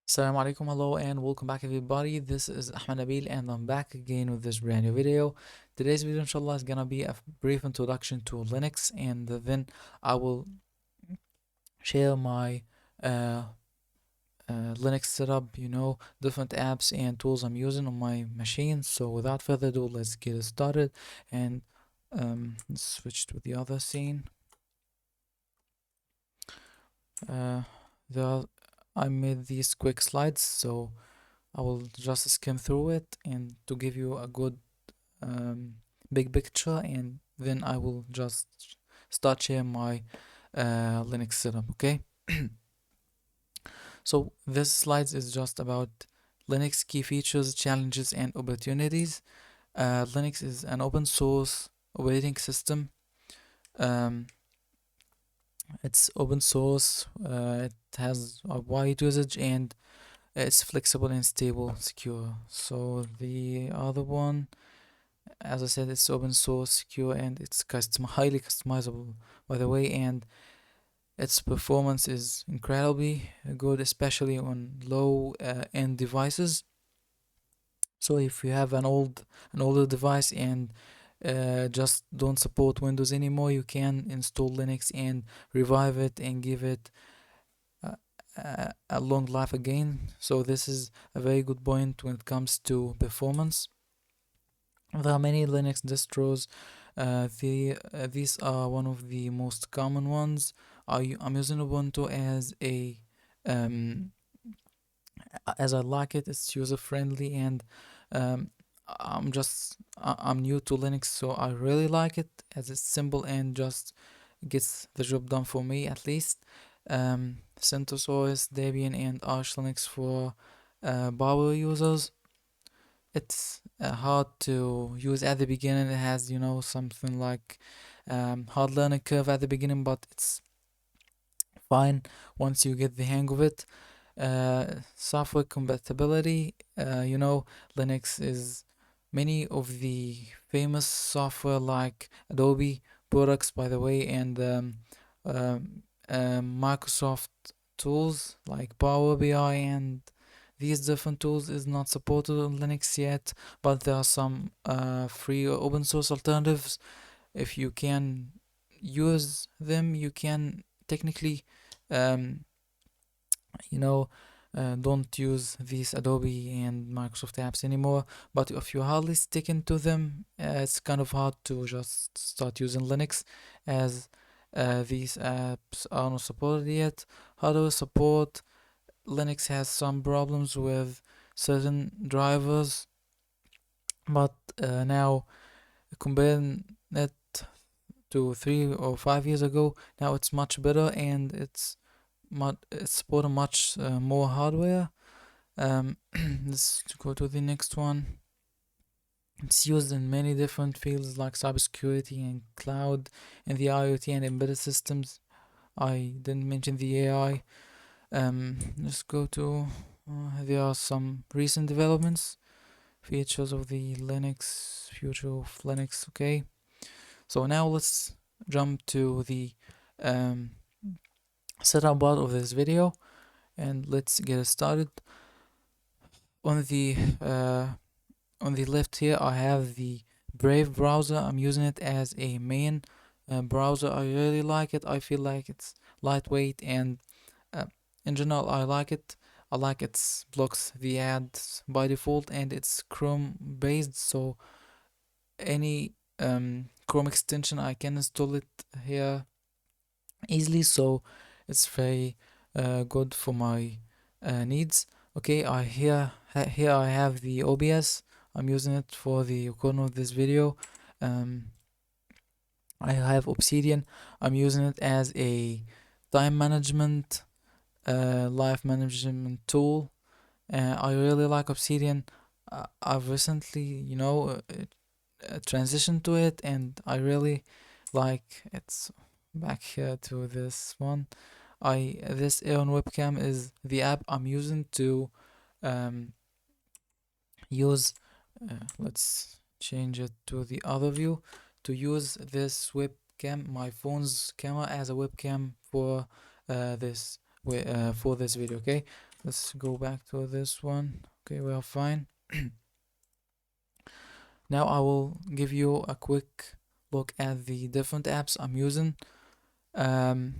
Assalamu alaikum, hello and welcome back everybody. This is Ahmed Nabil and I'm back again with this brand new video. Today's video inshallah is gonna be a brief introduction to Linux, and then I will share my uh, Linux setup, different apps and tools I'm using on my machine. So without further ado, let's get started and let's switch to the other scene. Uh, the I made these quick slides, so I will just skim through it and to give you a good um, big picture, and then I will just start sharing my Linux setup. Okay. So this slides is just about Linux key features, challenges, and opportunities. Linux is an open source operating system. Um, it's open source. It has a wide usage and it's flexible and stable, secure. So the other one, as I said, it's open source, secure, and it's highly customizable, by the way, and its performance is incredibly good, especially on low end devices. So if you have an older device and just don't support Windows anymore, you can install Linux and revive it and give it a long life again. So this is a very good point when it comes to performance. There are many Linux distros. These are one of the most common ones. I'm using Ubuntu um, as I like it. It's user friendly, and um, I'm new to Linux, so I really like it as it's simple and just gets the job done for me at least. CentOS OS, Debian, and Arch Linux for power users. It's hard to use at the beginning. It has, something like hard learning curve at the beginning, but it's fine once you get the hang of it. Software compatibility, Linux is many of the famous software like Adobe products, by the way, and Microsoft tools like Power BI and these different tools is not supported on Linux yet, but there are some free or open source alternatives. If you can use them, you can technically, um, you know, don't use these Adobe and Microsoft apps anymore. But if you hardly stick into them, it's kind of hard to just start using Linux as these apps are not supported yet. Hardware support, Linux has some problems with certain drivers, but now comparing it to 3 or 5 years ago, now it's much better and it's supporting much more hardware. Let's go to the next one. It's used in many different fields like cybersecurity and cloud and the IoT and embedded systems. I didn't mention the AI. Let's go to there are some recent developments, features of the Linux, future of Linux. Okay, so now let's jump to the um, setup part of this video and let's get started. On the uh, on the left here, I have the Brave browser. I'm using it as a main browser. I really like it. I feel like it's lightweight and uh, in general I like it. I like it blocks the ads by default and it's Chrome based, so any Chrome extension I can install it here easily. So it's very good for my needs. Okay, here I have the OBS. I'm using it for the recording of this video. Um, I have Obsidian. I'm using it as a time management, life management tool. I really like Obsidian. I've recently, transitioned to it, and I really like it's back here to this one. This Aeon webcam is the app I'm using to um, use. Let's change it to the other view to use this webcam, my phone's camera, as a webcam for this video. Okay, Let's go back to this one. Okay, we are fine. Now I will give you a quick look at the different apps I'm using. Um,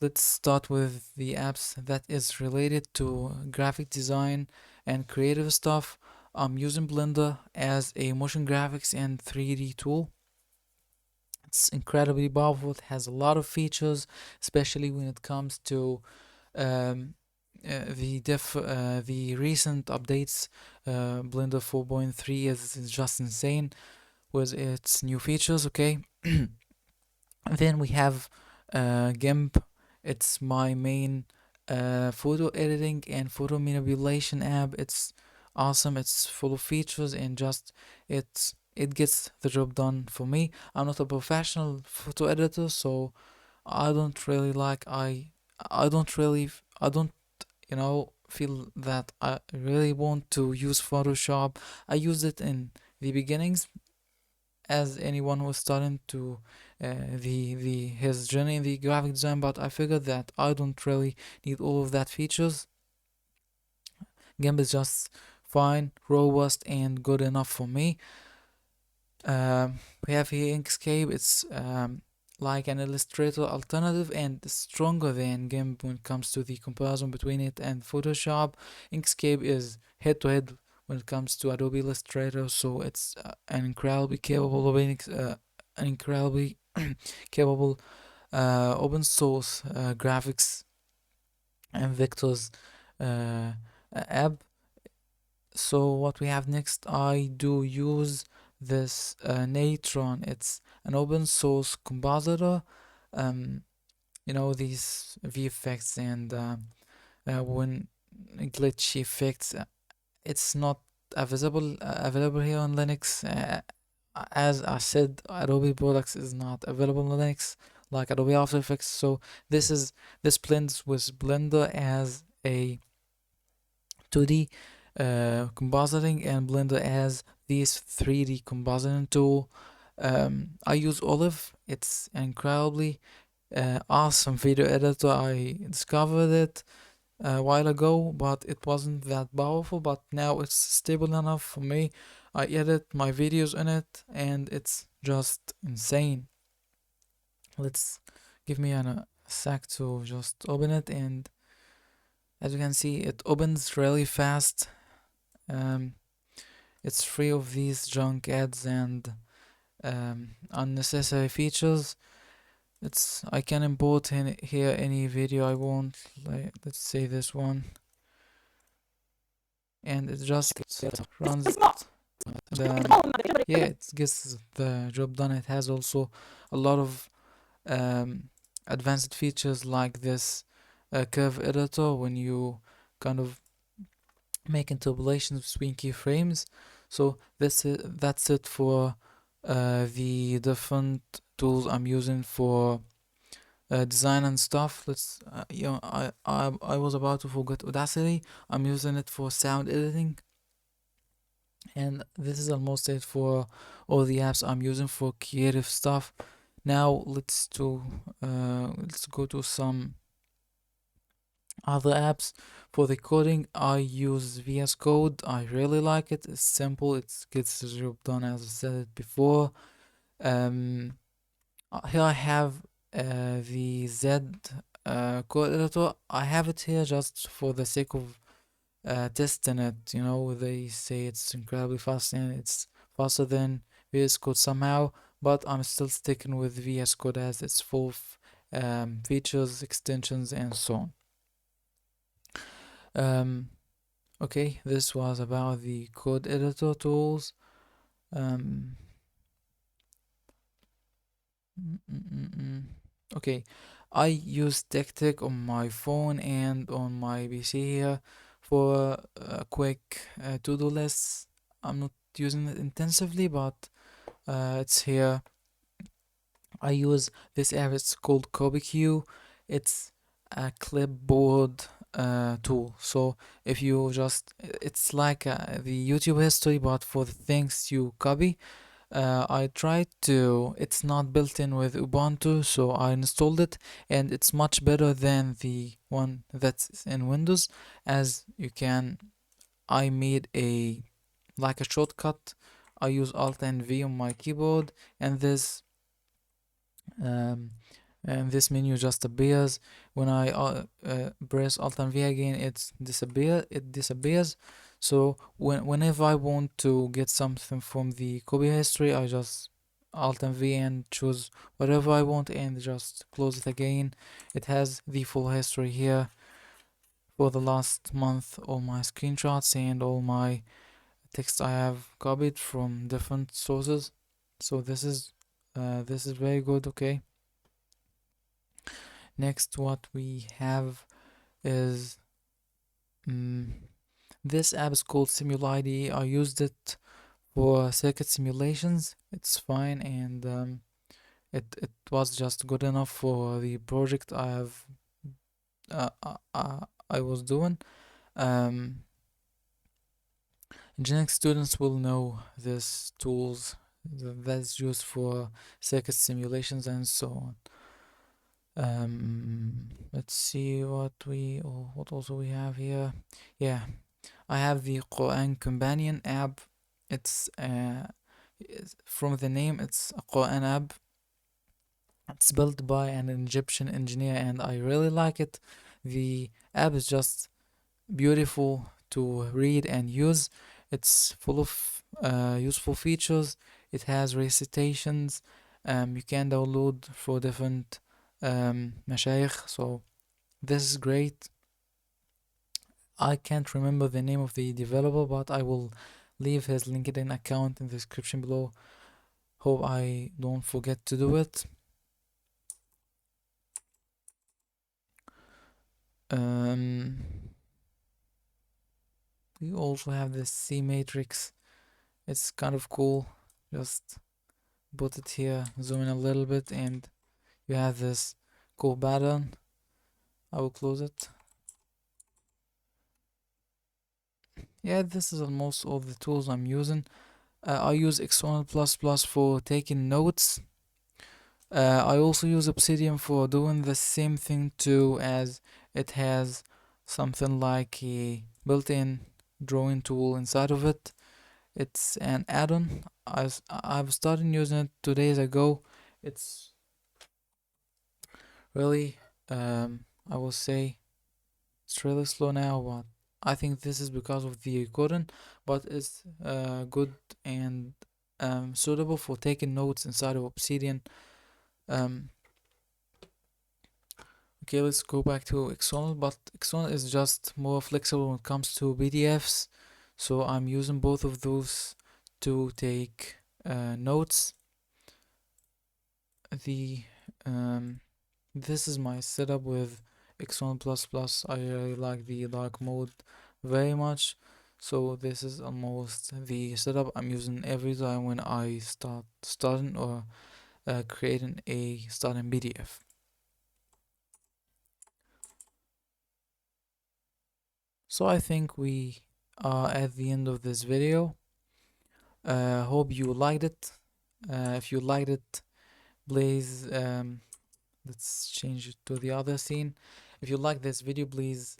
let's start with the apps that is related to graphic design and creative stuff. I'm using Blender as a motion graphics and 3D tool. It's incredibly powerful. It has a lot of features, especially when it comes to um, the recent updates. Blender 4.3 is just insane with its new features. Okay, then we have GIMP. It's my main photo editing and photo manipulation app. It's awesome. It's full of features and just it gets the job done for me. I'm not a professional photo editor, so I don't really like I don't feel that I really want to use Photoshop. I used it in the beginnings as anyone who's starting to the his journey in the graphic design, but I figured that I don't really need all of that features. GIMP is just fine, robust, and good enough for me. We have here Inkscape. It's like an Illustrator alternative and stronger than GIMP when it comes to the comparison between it and Photoshop. Inkscape is head to head when it comes to Adobe Illustrator, so it's an incredibly capable an incredibly capable open source graphics and vectors app. So what we have next, I do use this Natron. It's an open source compositor. Um, these VFX and when glitch effects, it's not available here on Linux. As I said, Adobe products is not available on Linux like Adobe After Effects. So this blends with Blender as a 2D compositing and Blender as this 3D compositing tool. I use Olive. It's an incredibly awesome video editor. I discovered it a while ago, but it wasn't that powerful. But now it's stable enough for me. I edit my videos in it, and it's just insane. Let's give me a sec to just open it, and as you can see, it opens really fast. Um, it's free of these junk ads and unnecessary features. I can import in here any video I want. Like, let's say this one, and it just runs it gets the job done. It has also a lot of advanced features like this curve editor when you kind of make interpolations between keyframes. So that's it for the different tools I'm using for design and stuff. I was about to forget Audacity. I'm using it for sound editing, and this is almost it for all the apps I'm using for creative stuff. Now let's go to some other apps. For the coding, I use VS Code. I really like it. It's simple. It gets the job done, as I said it before. Here I have the Z code editor. I have it here just for the sake of testing it. They say it's incredibly fast and it's faster than VS Code somehow, but I'm still sticking with VS Code as it's full of features, extensions, and so on. Okay, this was about the code editor tools. Okay, I use TechTech on my phone and on my PC here for a quick to-do lists. I'm not using it intensively, but it's here. I use this app. It's called CopyQ. It's a clipboard tool. So if you it's like the YouTube history, but for the things you copy. I tried to, it's not built in with Ubuntu, so I installed it, and it's much better than the one that's in Windows. As you can, I made a like a shortcut. I use Alt and V on my keyboard, and um, this menu just appears. When I press Alt and V again, it disappears. So whenever I want to get something from the copy history, I just Alt and V and choose whatever I want and just close it again. It has the full history here for the last month, all my screenshots and all my text I have copied from different sources. So this is very good. Okay. Next, what we have is this app is called SimulID. I used it for circuit simulations. It's fine, and it was just good enough for the project I was doing. Engineering students will know this tools that's used for circuit simulations and so on. Let's see what also we have here. Yeah, I have the Quran Companion app. It's from the name, it's a Quran app. It's built by an Egyptian engineer, and I really like it. The app is just beautiful to read and use. It's full of useful features. It has recitations. You can download for different mashayikh. So this is great. I can't remember the name of the developer, but I will leave his LinkedIn account in the description below. Hope I don't forget to do it. We also have the C matrix. It's kind of cool. Just put it here, zoom in a little bit, and you have this cool pattern. I will close it. Yeah, this is almost all the tools I'm using. I use Exponent++ for taking notes. I also use Obsidian for doing the same thing too, as it has something like a built-in drawing tool inside of it. It's an add-on. I've started using it 2 days ago. It's really, I will say, it's really slow now, but I think this is because of the recording, but it's good and suitable for taking notes inside of Obsidian. Okay, let's go back to Excel, but Excel is just more flexible when it comes to PDFs, so I'm using both of those to take notes. This is my setup with Exponent++. I really like the dark mode very much, so this is almost the setup I'm using every time when I starting or creating a starting PDF. So I think we are at the end of this video. Hope you liked it. If you liked it, please let's change it to the other scene. If you like this video, please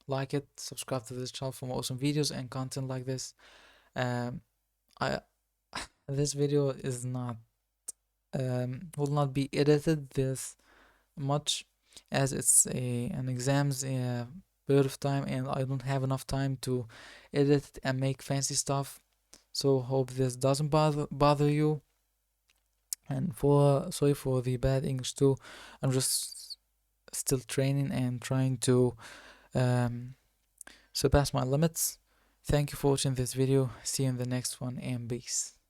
like it, subscribe to this channel for more awesome videos and content like this. I this video is not will not be edited this much, as it's an exams period of time, and I don't have enough time to edit it and make fancy stuff. So hope this doesn't bother you. And sorry for the bad English too. I'm just still training and trying to surpass my limits. Thank you for watching this video. See you in the next one, and peace.